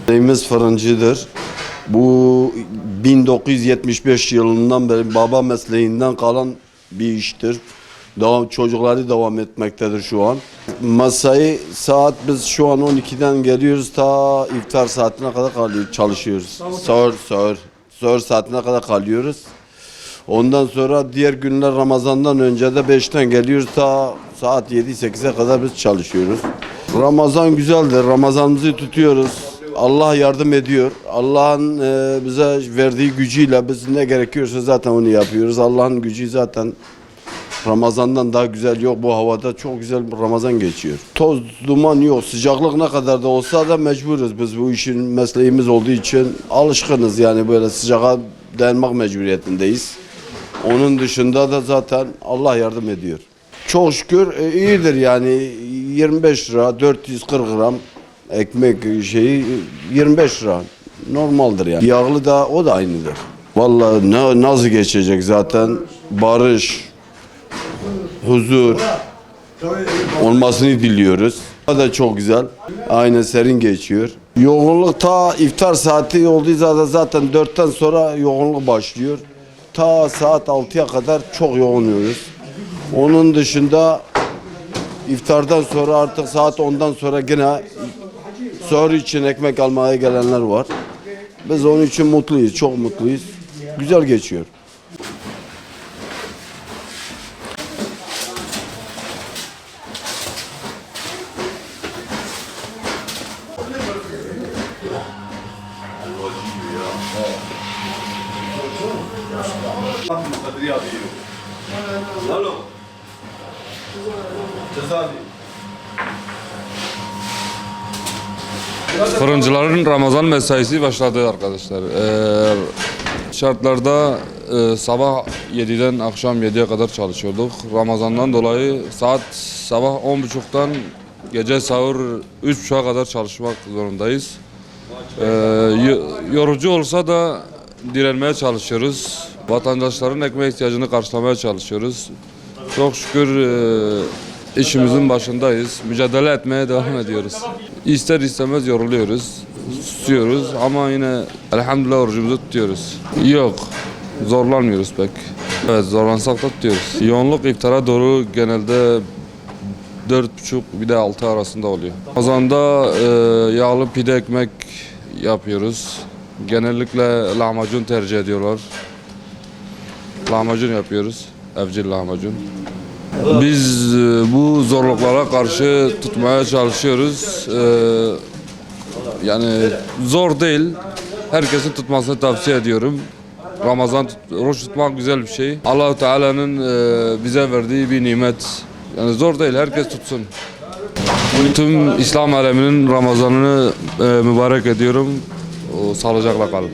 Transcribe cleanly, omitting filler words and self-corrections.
Mesleğimiz fırıncıdır. Bu 1975 yılından beri baba mesleğinden kalan bir iştir. Çocukları devam etmektedir şu an. Mesai saat biz şu an 12'den geliyoruz ta iftar saatine kadar çalışıyoruz. Sahur saatine kadar kalıyoruz. Ondan sonra diğer günler Ramazan'dan önce de 5'ten geliyoruz ta saat 7-8'e kadar biz çalışıyoruz. Ramazan güzeldir. Ramazanımızı tutuyoruz. Allah yardım ediyor. Allah'ın bize verdiği gücüyle biz ne gerekiyorsa zaten onu yapıyoruz. Allah'ın gücü zaten Ramazan'dan daha güzel yok. Bu havada çok güzel bir Ramazan geçiyor. Toz, duman yok. Sıcaklık ne kadar da olsa da mecburuz. Biz bu işin mesleğimiz olduğu için alışkınız yani böyle sıcağa dayanmak mecburiyetindeyiz. Onun dışında da zaten Allah yardım ediyor. Çok şükür iyidir yani 25 lira 440 gram ekmek şeyi 25 lira normaldir yani. Yağlı da o da aynıdır. Vallahi nasıl geçecek zaten barış, huzur olmasını diliyoruz. O da çok güzel. Aynen serin geçiyor. Yoğunluk ta iftar saati olduğu zaten 4'ten sonra yoğunluk başlıyor. Ta saat 6'ya kadar çok yoğunuyoruz. Onun dışında iftardan sonra artık saat 10'dan sonra yine sahur için ekmek almaya gelenler var. Biz onun için mutluyuz, çok mutluyuz. Güzel geçiyor. Fırıncıların Ramazan mesaisi başladı arkadaşlar. Şartlarda sabah 7'den akşam 7'ye kadar çalışıyorduk. Ramazan'dan dolayı saat sabah 10.30'dan gece sahur 3.30'a kadar çalışmak zorundayız. Yorucu olsa da direnmeye çalışıyoruz. Vatandaşların ekmek ihtiyacını karşılamaya çalışıyoruz. Çok şükür işimizin başındayız. Mücadele etmeye devam ediyoruz. İster istemez yoruluyoruz, susuyoruz ama yine elhamdülillah orucumuzu tutuyoruz. Yok, zorlanmıyoruz pek. Evet, zorlansak da tutuyoruz. Yoğunluk iftara doğru genelde 4.30 bir de 6 arasında oluyor. Ramazan'da yağlı pide ekmek yapıyoruz. Genellikle lahmacun tercih ediyorlar. Lahmacun yapıyoruz, evcil lahmacun. Biz bu zorluklara karşı tutmaya çalışıyoruz. Yani zor değil. Herkesin tutmasını tavsiye ediyorum. Ramazan oruç tutmak güzel bir şey. Allah-u Teala'nın bize verdiği bir nimet. Yani zor değil. Herkes tutsun. Tüm İslam aleminin Ramazan'ını mübarek ediyorum. Sağlıcakla kalın.